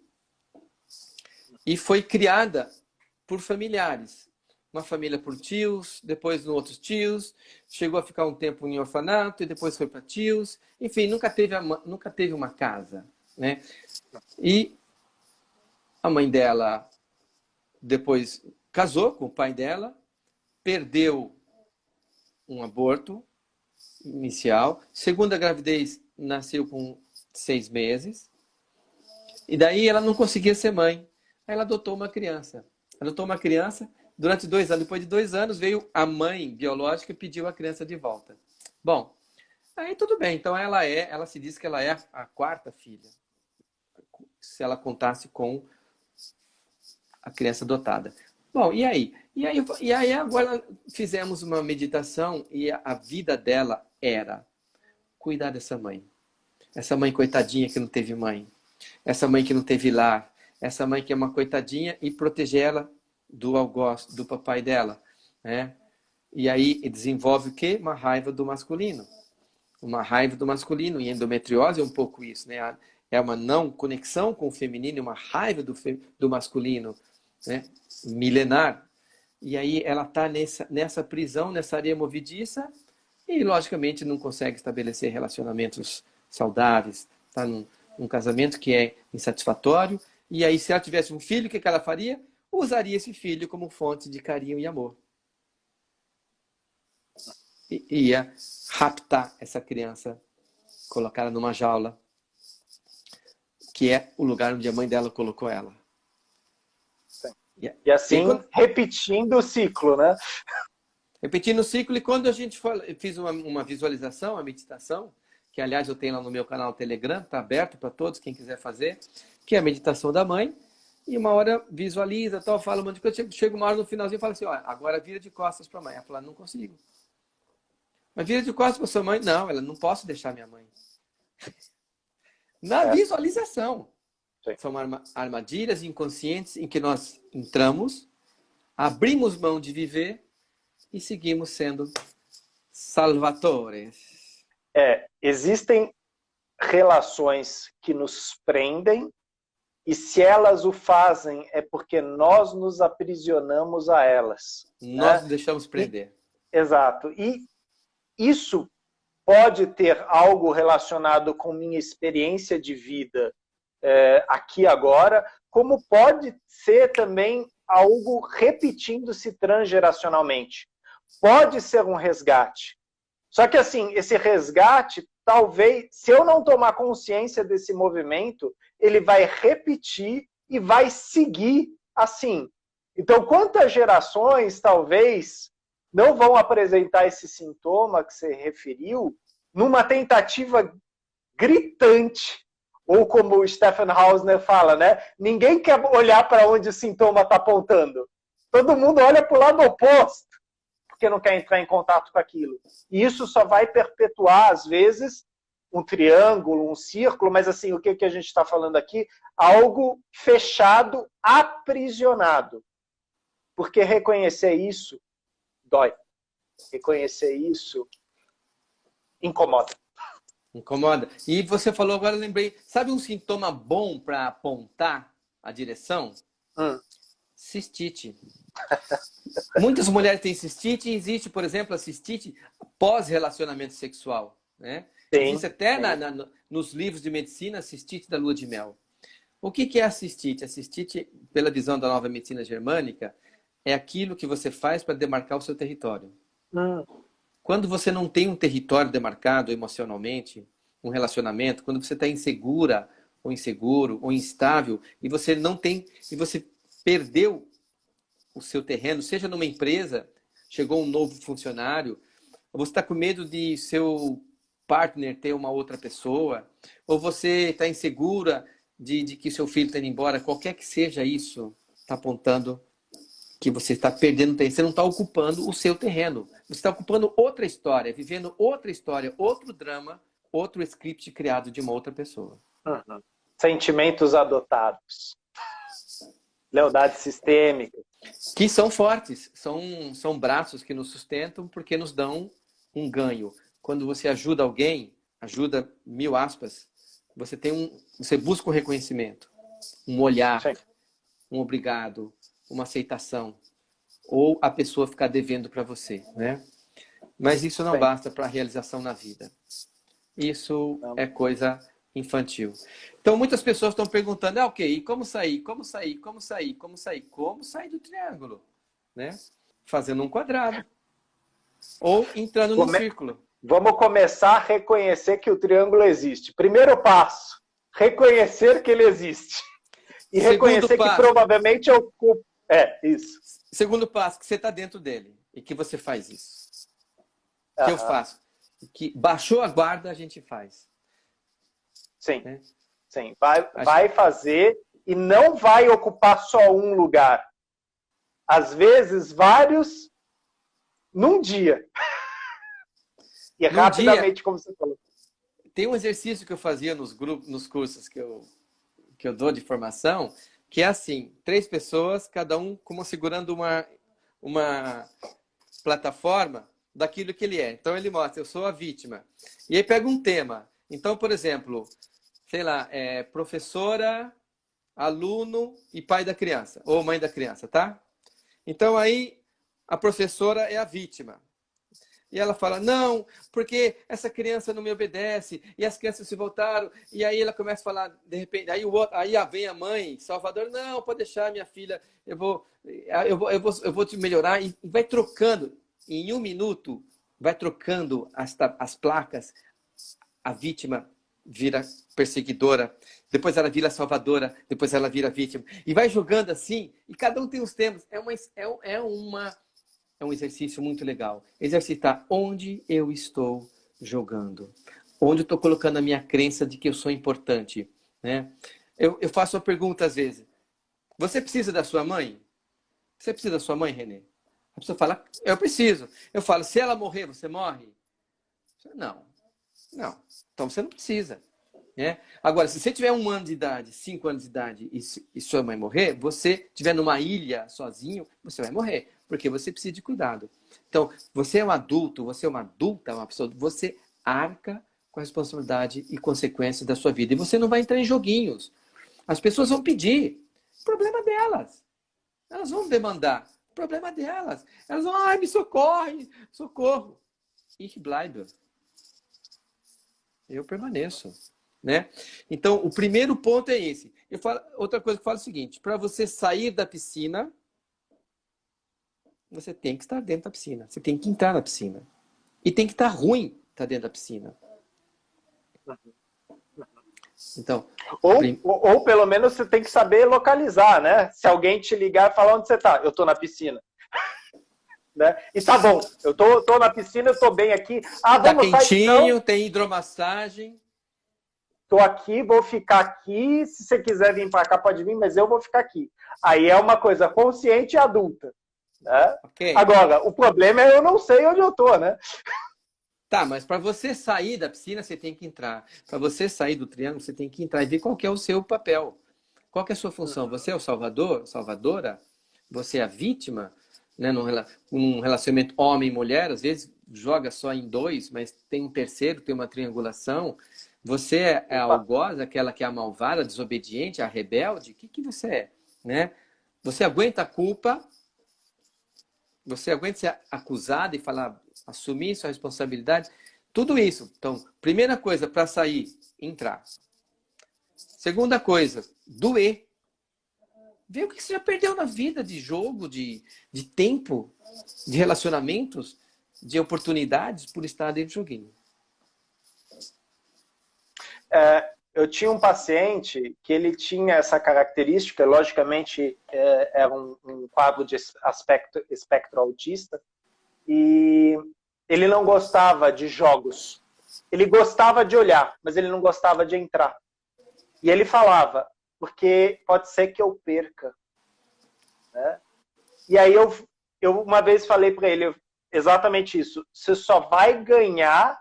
[SPEAKER 1] e foi criada por familiares. Uma família por tios, depois outros tios, chegou a ficar um tempo em orfanato e depois foi para tios. Enfim, nunca teve uma casa, né? E a mãe dela depois casou com o pai dela, perdeu um aborto inicial, segunda gravidez nasceu com 6 meses, e daí ela não conseguia ser mãe. Aí ela adotou uma criança. Adotou uma criança, durante 2 anos. Depois de 2 anos veio a mãe biológica e pediu a criança de volta. Bom, aí tudo bem. Então ela se diz que ela é a 4ª filha, se ela contasse com a criança adotada. Bom, e aí? E aí agora fizemos uma meditação e a vida dela era cuidar dessa mãe. Essa mãe coitadinha que não teve mãe. Essa mãe que não teve lar. Essa mãe que é uma coitadinha e proteger ela do algoz, do papai dela. Né? E aí desenvolve o quê? Uma raiva do masculino. Uma raiva do masculino. E endometriose é um pouco isso. Né? É uma não conexão com o feminino, uma raiva do masculino. Né? Milenar. E aí ela está nessa prisão, nessa areia movediça e, logicamente, não consegue estabelecer relacionamentos saudáveis. Está num casamento que é insatisfatório. E aí, se ela tivesse um filho, o que ela faria? Usaria esse filho como fonte de carinho e amor. E ia raptar essa criança, colocá-la numa jaula, que é o lugar onde a mãe dela colocou ela.
[SPEAKER 2] E assim, repetindo o ciclo, né?
[SPEAKER 1] Repetindo o ciclo. E quando a gente fiz uma visualização, uma meditação, que, aliás, eu tenho lá no meu canal Telegram, está aberto para todos, quem quiser fazer, que é a meditação da mãe. E uma hora visualiza, tal, fala um monte de coisa. Chega uma hora no finalzinho e fala assim, ó, agora vira de costas para a mãe. Ela fala, não consigo. Mas vira de costas para sua mãe? Não, ela não posso deixar minha mãe. Na visualização. Sim. São armadilhas inconscientes em que nós entramos, abrimos mão de viver e seguimos sendo salvatores.
[SPEAKER 2] Existem relações que nos prendem e se elas o fazem é porque nós nos aprisionamos a elas.
[SPEAKER 1] Nós nos deixamos prender.
[SPEAKER 2] Exato. E isso pode ter algo relacionado com minha experiência de vida aqui agora, como pode ser também algo repetindo-se transgeracionalmente. Pode ser um resgate. Só que assim, esse resgate, talvez, se eu não tomar consciência desse movimento, ele vai repetir e vai seguir assim. Então, quantas gerações, talvez, não vão apresentar esse sintoma que você referiu, numa tentativa gritante, ou como o Stephen Hausner fala, né? Ninguém quer olhar para onde o sintoma está apontando. Todo mundo olha para o lado oposto, porque não quer entrar em contato com aquilo. E isso só vai perpetuar, às vezes, um triângulo, um círculo, mas assim, o que a gente está falando aqui? Algo fechado, aprisionado. Porque reconhecer isso dói. Reconhecer isso incomoda.
[SPEAKER 1] Incomoda. E você falou, agora eu lembrei, sabe um sintoma bom para apontar a direção? Cistite. Muitas mulheres têm cistite e existe, por exemplo, a cistite pós-relacionamento sexual, né?
[SPEAKER 2] Sim,
[SPEAKER 1] existe até nos livros de medicina a cistite da lua de mel. O que é a cistite? A cistite, pela visão da nova medicina germânica, é aquilo que você faz para demarcar o seu território. Quando você não tem um território demarcado emocionalmente, um relacionamento, quando você está insegura, ou inseguro, ou instável, e você não tem, e você perdeu o seu terreno, seja numa empresa, chegou um novo funcionário, ou você está com medo de seu partner ter uma outra pessoa, ou você está insegura de que seu filho está indo embora, qualquer que seja isso, está apontando que você está perdendo terreno, você não está ocupando o seu terreno. Você está ocupando outra história, vivendo outra história, outro drama, outro script criado de uma outra pessoa.
[SPEAKER 2] Sentimentos adotados. Lealdade sistêmica.
[SPEAKER 1] Que são fortes, são braços que nos sustentam porque nos dão um ganho. Quando você ajuda alguém, ajuda, mil aspas, você busca um reconhecimento, um olhar, sim, um obrigado, uma aceitação, ou a pessoa ficar devendo para você, né? Mas isso não basta para a realização na vida. Isso é coisa infantil. Então, muitas pessoas estão perguntando, ok, e como sair? Como sair? Como sair? Como sair? Como sair do triângulo? Né? Fazendo um quadrado. Ou entrando no círculo.
[SPEAKER 2] Vamos começar a reconhecer que o triângulo existe. Primeiro passo, reconhecer que ele existe. E reconhecer que provavelmente eu ocupo. Isso.
[SPEAKER 1] Segundo passo, que você está dentro dele. E que você faz isso. Que eu faço. Que baixou a guarda, a gente faz.
[SPEAKER 2] Sim. Sim. Vai fazer e não vai ocupar só um lugar. Às vezes, vários num dia. E é rapidamente, como você falou.
[SPEAKER 1] Tem um exercício que eu fazia nos grupos, nos cursos que eu dou de formação, que é assim, 3 pessoas, cada um segurando uma plataforma daquilo que ele é. Então ele mostra, eu sou a vítima. E aí pega um tema. Então, por exemplo, sei lá, professora, aluno e pai da criança, ou mãe da criança, tá? Então aí a professora é a vítima. E ela fala, não, porque essa criança não me obedece, e as crianças se voltaram, e aí ela começa a falar, de repente, aí vem a mãe, Salvador, não, pode deixar, minha filha, eu vou te melhorar, e vai trocando, em 1 minuto, vai trocando as placas, a vítima vira perseguidora, depois ela vira salvadora, depois ela vira vítima, e vai jogando assim, e cada um tem os temas, é um exercício muito legal. Exercitar onde eu estou jogando. Onde eu estou colocando a minha crença de que eu sou importante. Né? Eu faço uma pergunta às vezes. Você precisa da sua mãe? Você precisa da sua mãe, Renê? A pessoa fala, eu preciso. Eu falo, se ela morrer, você morre? Não. Não. Então você não precisa. Né? Agora, se você tiver 1 ano de idade, 5 anos de idade e sua mãe morrer, você estiver numa ilha sozinho, você vai morrer. Porque você precisa de cuidado. Então, você é um adulto, você é uma adulta, uma pessoa, você arca com a responsabilidade e consequências da sua vida. E você não vai entrar em joguinhos. As pessoas vão pedir. Problema delas. Elas vão demandar. Problema delas. Elas vão, ai, me socorre, socorro. Ich bleibe. Eu permaneço. Né? Então, o primeiro ponto é esse. Outra coisa que eu falo é o seguinte, para você sair da piscina, você tem que estar dentro da piscina. Você tem que entrar na piscina. E tem que estar ruim estar dentro da piscina. Então,
[SPEAKER 2] ou pelo menos você tem que saber localizar, né? Se alguém te ligar e falar onde você está, eu estou na piscina. né? E tá bom, eu tô na piscina, eu tô bem aqui. Ah,
[SPEAKER 1] Tá
[SPEAKER 2] vamos sair?
[SPEAKER 1] quentinho,
[SPEAKER 2] Não,
[SPEAKER 1] tem hidromassagem.
[SPEAKER 2] tô aqui, vou ficar aqui. Se você quiser vir para cá, pode vir, mas eu vou ficar aqui. Aí é uma coisa consciente e adulta, né?
[SPEAKER 1] Ok.
[SPEAKER 2] Agora, o problema é eu não sei onde eu tô, né?
[SPEAKER 1] Tá, mas para você sair da piscina, você tem que entrar. Para você sair do triângulo, você tem que entrar e ver qual que é o seu papel. Qual que é a sua função? Você é o salvador, salvadora? Você é a vítima? Né? Num relacionamento homem e mulher, às vezes joga só em dois, mas tem um terceiro, tem uma triangulação. Você é a
[SPEAKER 2] Opa.
[SPEAKER 1] algoz, aquela que é a malvada, a desobediente, a rebelde? O que que você é? Né? Você aguenta a culpa? Você aguenta ser acusado e falar, assumir sua responsabilidade? Tudo isso. Então, primeira coisa para sair, entrar. Segunda coisa, doer. Ver o que você já perdeu na vida de jogo, de tempo, de relacionamentos, de oportunidades por estar dentro do joguinho.
[SPEAKER 2] Eu tinha um paciente que ele tinha essa característica, logicamente era um quadro de espectro autista, e ele não gostava de jogos. Ele gostava de olhar, mas ele não gostava de entrar. E ele falava, porque pode ser que eu perca. Né? E aí eu uma vez falei para ele exatamente isso. Você só vai ganhar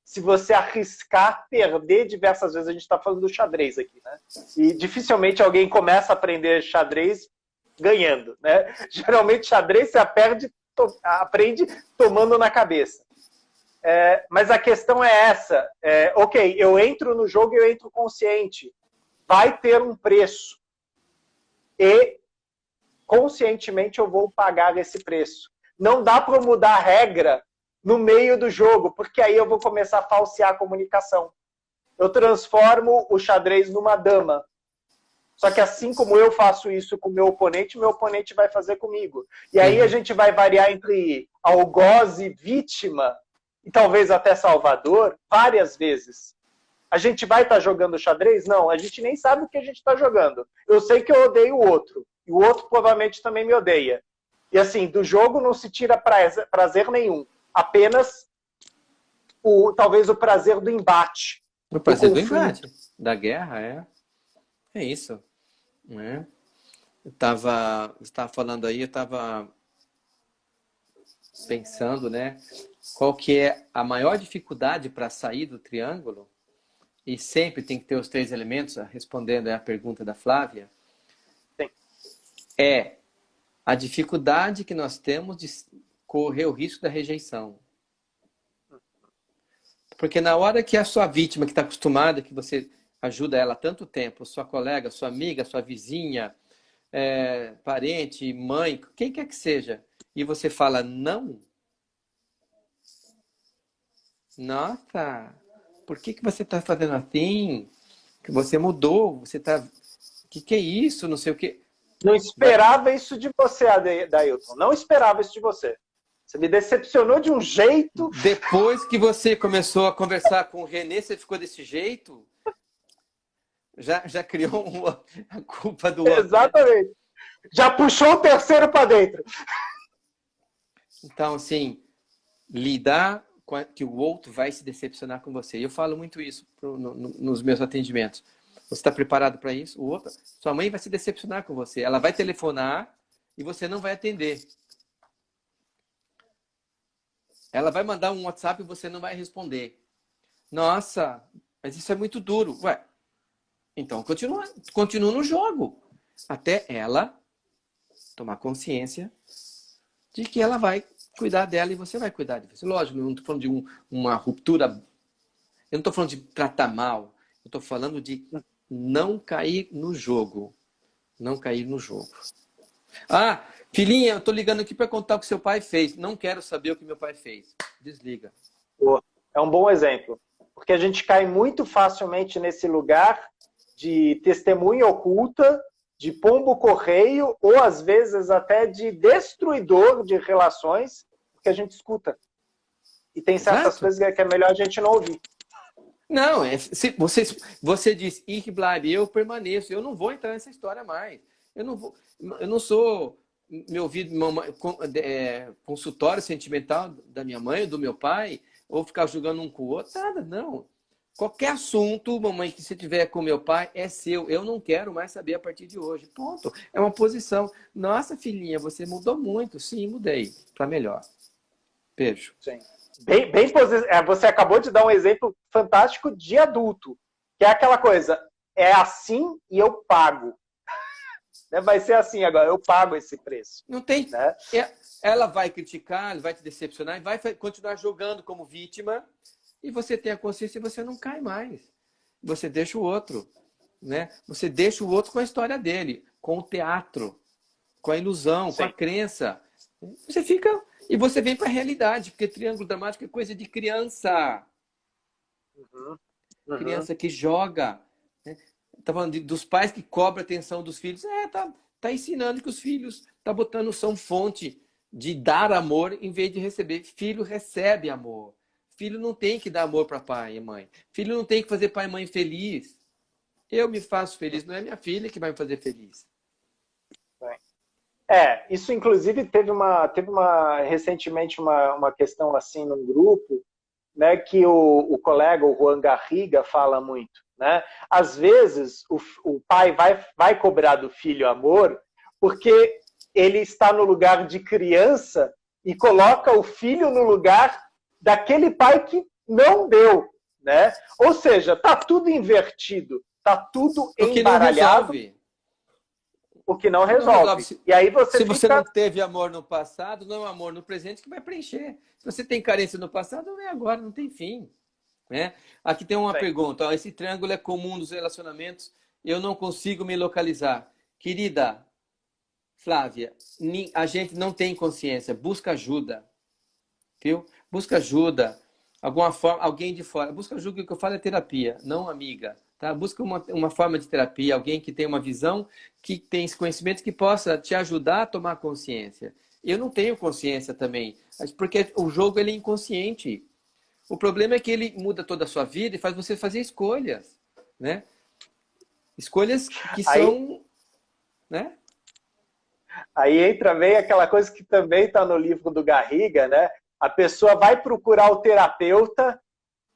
[SPEAKER 2] se você arriscar perder diversas vezes. A gente está falando do xadrez aqui, né? E dificilmente alguém começa a aprender xadrez ganhando, né? Geralmente xadrez você aprende tomando na cabeça. Mas a questão é essa. Ok, eu entro no jogo e eu entro consciente. Vai ter um preço. E conscientemente eu vou pagar esse preço. Não dá para mudar a regra no meio do jogo, porque aí eu vou começar a falsear a comunicação. Eu transformo o xadrez numa dama. Só que assim como eu faço isso com o meu oponente vai fazer comigo. E aí a gente vai variar entre algoz e vítima, e talvez até salvador, várias vezes. A gente vai estar jogando xadrez? Não, a gente nem sabe o que a gente está jogando. Eu sei que eu odeio o outro, e o outro provavelmente também me odeia. E assim, do jogo não se tira prazer nenhum. Apenas, talvez, o prazer do embate.
[SPEAKER 1] O prazer do embate, da guerra, é isso. Né? Você estava falando aí, eu estava pensando, né? Qual que é a maior dificuldade para sair do triângulo? E sempre tem que ter os três elementos, respondendo a pergunta da Flávia.
[SPEAKER 2] Sim.
[SPEAKER 1] É a dificuldade que nós temos de correr o risco da rejeição. Porque na hora que a sua vítima, que está acostumada, que você ajuda ela há tanto tempo, sua colega, sua amiga, sua vizinha, parente, mãe, quem quer que seja, e você fala não, nossa, por que você está fazendo assim? Que você mudou, você está... Que é isso? Não sei o quê.
[SPEAKER 2] Não esperava isso de você, Adailton. Não esperava isso de você. Você me decepcionou de um jeito.
[SPEAKER 1] Depois que você começou a conversar com o Renê, você ficou desse jeito? Já criou a culpa do outro.
[SPEAKER 2] Exatamente. Né? Já puxou o terceiro para dentro.
[SPEAKER 1] Então, assim, lidar com que o outro vai se decepcionar com você. Eu falo muito isso nos meus atendimentos. Você está preparado para isso? Sua mãe vai se decepcionar com você. Ela vai telefonar e você não vai atender. Ela vai mandar um WhatsApp e você não vai responder. Nossa, mas isso é muito duro. Ué, então continua no jogo. Até ela tomar consciência de que ela vai cuidar dela e você vai cuidar de você. Lógico, eu não estou falando de uma ruptura. Eu não estou falando de tratar mal. Eu estou falando de não cair no jogo. Não cair no jogo. Ah, filhinha, eu estou ligando aqui para contar o que seu pai fez. Não quero saber o que meu pai fez. Desliga.
[SPEAKER 2] É um bom exemplo. Porque a gente cai muito facilmente nesse lugar de testemunha oculta, de pombo-correio, ou às vezes até de destruidor de relações, que a gente escuta. E tem certas coisas que é melhor a gente não ouvir.
[SPEAKER 1] Não, você diz, ich bleibe, eu permaneço. Eu não vou entrar nessa história mais. Eu não sou me ouvir consultório sentimental da minha mãe ou do meu pai, ou ficar julgando um com o outro, nada, não. Qualquer assunto, mamãe, que você tiver com meu pai, é seu. Eu não quero mais saber a partir de hoje. Ponto. É uma posição. Nossa, filhinha, você mudou muito. Sim, mudei. Para melhor. Beijo.
[SPEAKER 2] Sim. Você acabou de dar um exemplo fantástico de adulto, que é aquela coisa, é assim e eu pago. Vai ser assim agora, eu pago esse preço.
[SPEAKER 1] Não tem.
[SPEAKER 2] Né?
[SPEAKER 1] Ela vai criticar, vai te decepcionar, vai continuar jogando como vítima, e você tem a consciência e você não cai mais. Você deixa o outro. Né? Você deixa o outro com a história dele, com o teatro, com a ilusão, Sim. com a crença. Você fica... E você vem para a realidade, porque triângulo dramático é coisa de criança.
[SPEAKER 2] Uhum.
[SPEAKER 1] Criança que joga. Né? Tá falando dos pais que cobram a atenção dos filhos. Tá ensinando que os filhos são fonte de dar amor em vez de receber. Filho recebe amor. Filho não tem que dar amor para pai e mãe. Filho não tem que fazer pai e mãe feliz. Eu me faço feliz, não é minha filha que vai me fazer feliz.
[SPEAKER 2] Isso inclusive teve recentemente uma questão assim num grupo, né, que o colega, o Juan Garriga, fala muito. Né? Às vezes o pai vai cobrar do filho amor porque ele está no lugar de criança e coloca o filho no lugar daquele pai que não deu. Né? Ou seja, está tudo invertido, está tudo embaralhado. O que não resolve. E aí
[SPEAKER 1] Se você não teve amor no passado, não é amor no presente que vai preencher. Se você tem carência no passado, não é agora, não tem fim. Né? Aqui tem uma pergunta. Esse triângulo é comum dos relacionamentos. Eu não consigo me localizar. Querida Flávia, a gente não tem consciência. Busca ajuda. Viu? Busca ajuda. Alguma forma, alguém de fora. Busca ajuda, o que eu falo é terapia, não amiga. Tá? Busca uma forma de terapia, alguém que tenha uma visão, que tem esse conhecimento, que possa te ajudar a tomar consciência. Eu não tenho consciência também, porque o jogo ele é inconsciente. O problema é que ele muda toda a sua vida e faz você fazer escolhas. Né? Escolhas que são... Né?
[SPEAKER 2] Aí entra bem aquela coisa que também está no livro do Garriga, né? A pessoa vai procurar o terapeuta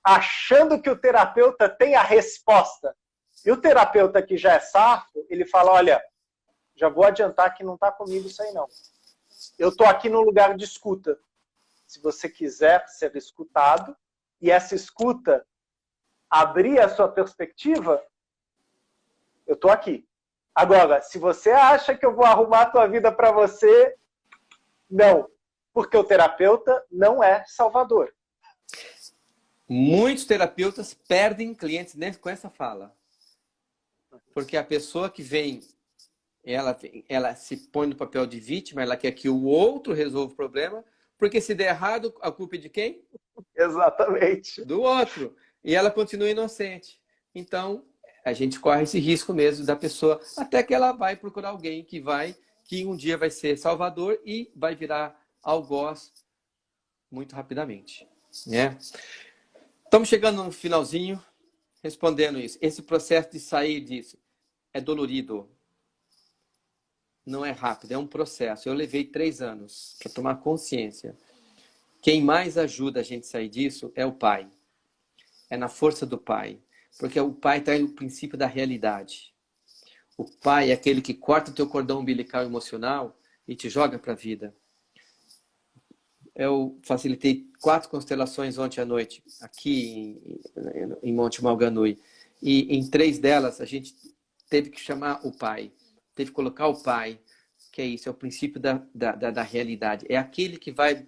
[SPEAKER 2] achando que o terapeuta tem a resposta. E o terapeuta que já é safo, ele fala, olha, já vou adiantar que não está comigo isso aí não. Eu estou aqui no lugar de escuta. Se você quiser ser escutado, e essa escuta abrir a sua perspectiva, eu estou aqui. Agora, se você acha que eu vou arrumar a tua vida para você, não. Porque o terapeuta não é salvador.
[SPEAKER 1] Muitos terapeutas perdem clientes dentro com essa fala. Porque a pessoa que vem, ela se põe no papel de vítima, ela quer que o outro resolva o problema, porque se der errado, a culpa é de quem?
[SPEAKER 2] Exatamente.
[SPEAKER 1] Do outro. E ela continua inocente. Então, a gente corre esse risco mesmo da pessoa, até que ela vai procurar alguém que um dia vai ser salvador e vai virar algoz muito rapidamente. Né? Estamos chegando no finalzinho, respondendo isso. Esse processo de sair disso é dolorido. Não é rápido, é um processo. Eu levei 3 anos para tomar consciência. Quem mais ajuda a gente a sair disso é o pai. É na força do pai. Porque o pai traz o princípio da realidade. O pai é aquele que corta o teu cordão umbilical emocional e te joga para a vida. Eu facilitei 4 constelações ontem à noite, aqui em Monte Maunganui. E em 3 delas, a gente teve que chamar o pai. Teve que colocar o pai, que é isso, é o princípio da realidade. É aquele que vai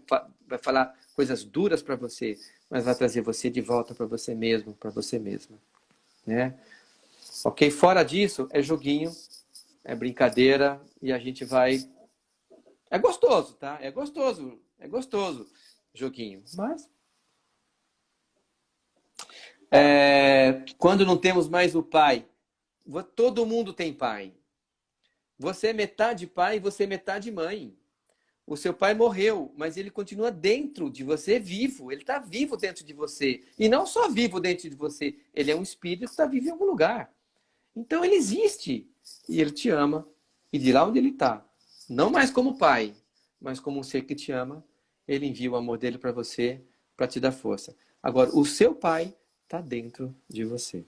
[SPEAKER 1] falar coisas duras para você, mas vai trazer você de volta para você mesmo, para você mesma. Né? Ok? Fora disso, é joguinho, é brincadeira, e a gente vai... É gostoso, tá? É gostoso joguinho. Mas quando não temos mais o pai, todo mundo tem pai. Você é metade pai e você é metade mãe. O seu pai morreu, mas ele continua dentro de você, vivo. Ele está vivo dentro de você. E não só vivo dentro de você, ele é um espírito que está vivo em algum lugar. Então ele existe. E ele te ama. E de lá onde ele está, Não mais como pai, mas como um ser que te ama. Ele envia o amor dele para você, para te dar força. Agora, o seu pai está dentro de você.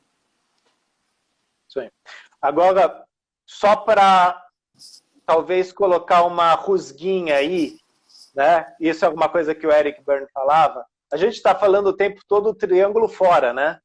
[SPEAKER 2] Isso aí. Agora, só para talvez colocar uma rusguinha aí, né? Isso é alguma coisa que o Eric Berne falava. A gente está falando o tempo todo o triângulo fora, né?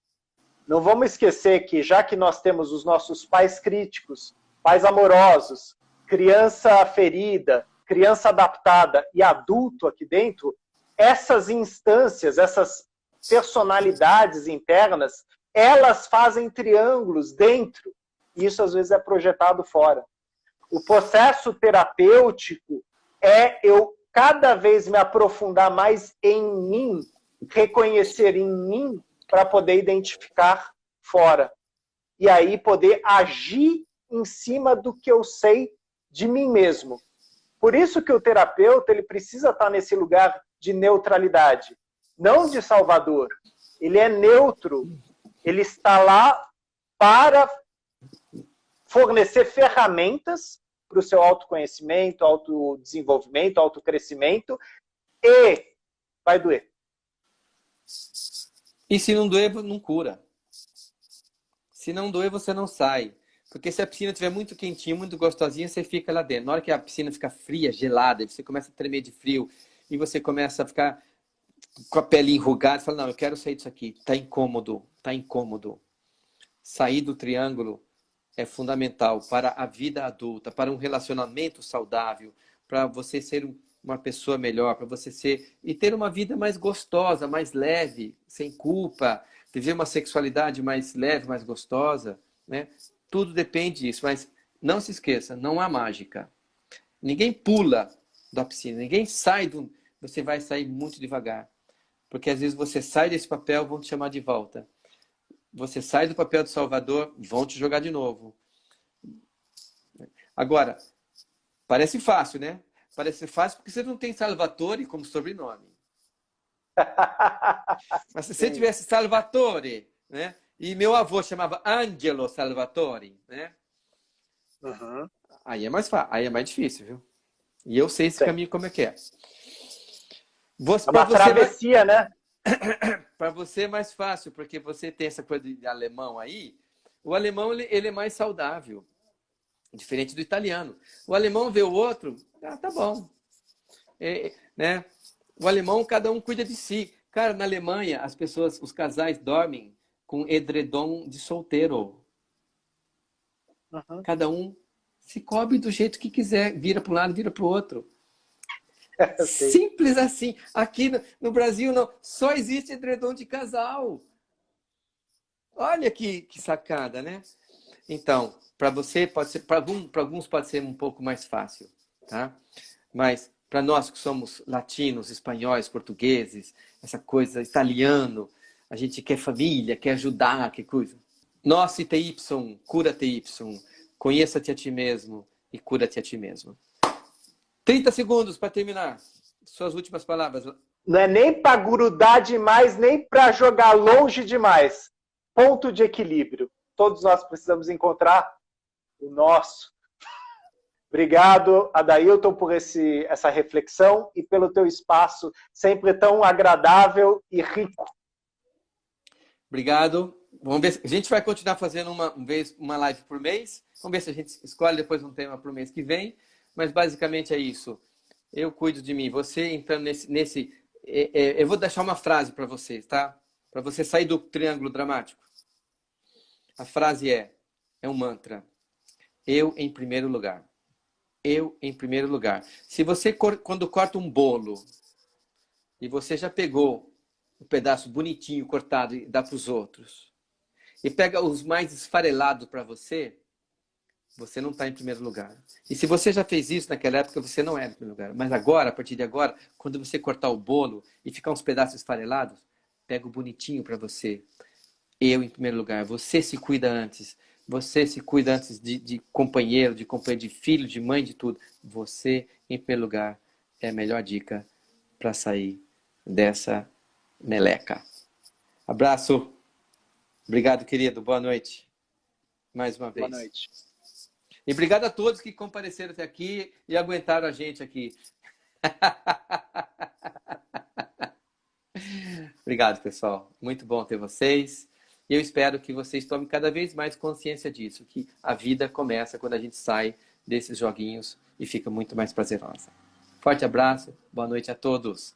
[SPEAKER 2] Não vamos esquecer que, já que nós temos os nossos pais críticos, pais amorosos, criança ferida, criança adaptada e adulto aqui dentro, essas instâncias, essas personalidades internas, elas fazem triângulos dentro. E isso, às vezes, é projetado fora. O processo terapêutico é eu cada vez me aprofundar mais em mim, reconhecer em mim, para poder identificar fora. E aí poder agir em cima do que eu sei de mim mesmo. Por isso que o terapeuta ele precisa estar nesse lugar de neutralidade, não de salvador. Ele é neutro, ele está lá para fornecer ferramentas para o seu autoconhecimento, autodesenvolvimento, autocrescimento, e vai doer.
[SPEAKER 1] E se não doer, não cura. Se não doer, você não sai. Porque se a piscina estiver muito quentinha, muito gostosinha, você fica lá dentro. Na hora que a piscina fica fria, gelada, você começa a tremer de frio, e você começa a ficar com a pele enrugada, você fala, não, eu quero sair disso aqui. Tá incômodo, tá incômodo. Sair do triângulo é fundamental para a vida adulta, para um relacionamento saudável, para você ser uma pessoa melhor, para você ser e ter uma vida mais gostosa, mais leve, sem culpa, viver uma sexualidade mais leve, mais gostosa, né? Tudo depende disso, mas não se esqueça, não há mágica. Ninguém pula da piscina, ninguém sai do... Você vai sair muito devagar, porque às vezes você sai desse papel, vão te chamar de volta. Você sai do papel de salvador, vão te jogar de novo. Agora, parece fácil, né? Parece fácil porque você não tem Salvatore como sobrenome. Mas se você tivesse Salvatore, né? E meu avô chamava Angelo Salvatore, né?
[SPEAKER 2] Uhum.
[SPEAKER 1] Aí é mais fácil, aí é mais difícil, viu? E eu sei esse caminho como é que é.
[SPEAKER 2] É uma travessia, né?
[SPEAKER 1] Para você é mais fácil, porque você tem essa coisa de alemão aí. O alemão ele é mais saudável, diferente do italiano. O alemão vê o outro, tá bom. Né? O alemão, cada um cuida de si. Cara, na Alemanha, as pessoas, os casais dormem com edredom de solteiro.
[SPEAKER 2] Uhum.
[SPEAKER 1] Cada um se cobre do jeito que quiser, vira para um lado, vira para o outro. Simples assim. Aqui no Brasil, não. Só existe edredom de casal. Olha que sacada, né? Então, para você pode ser, para alguns pode ser um pouco mais fácil, tá? Mas para nós que somos latinos, espanhóis, portugueses, essa coisa italiano, a gente quer família, quer ajudar, que coisa. Nossa, TY, cura TY, conheça-te a ti mesmo e cura-te a ti mesmo. 30 segundos para terminar. Suas últimas palavras.
[SPEAKER 2] Não é nem para grudar demais, nem para jogar longe demais. Ponto de equilíbrio. Todos nós precisamos encontrar o nosso. Obrigado, Adailton, por essa reflexão e pelo teu espaço sempre tão agradável e rico.
[SPEAKER 1] Obrigado. Vamos ver. A gente vai continuar fazendo uma live por mês. Vamos ver se a gente escolhe depois um tema para o mês que vem. Mas basicamente é isso. Eu cuido de mim. Você entrando nesse eu vou deixar uma frase para vocês, tá? Para você sair do triângulo dramático. A frase é um mantra. Eu em primeiro lugar. Eu em primeiro lugar. Se você, quando corta um bolo, e você já pegou um pedaço bonitinho cortado e dá para os outros, e pega os mais esfarelados para você, você não está em primeiro lugar. E se você já fez isso naquela época, você não é em primeiro lugar. Mas agora, a partir de agora, quando você cortar o bolo e ficar uns pedaços esfarelados, pega o bonitinho para você. Eu em primeiro lugar. Você se cuida antes. Você se cuida antes de companheiro, de filho, de mãe, de tudo. Você em primeiro lugar é a melhor dica para sair dessa meleca. Abraço. Obrigado, querido. Boa noite. Mais uma vez.
[SPEAKER 2] Boa noite.
[SPEAKER 1] E obrigado a todos que compareceram até aqui e aguentaram a gente aqui. Obrigado, pessoal. Muito bom ter vocês. E eu espero que vocês tomem cada vez mais consciência disso, que a vida começa quando a gente sai desses joguinhos e fica muito mais prazerosa. Forte abraço, boa noite a todos.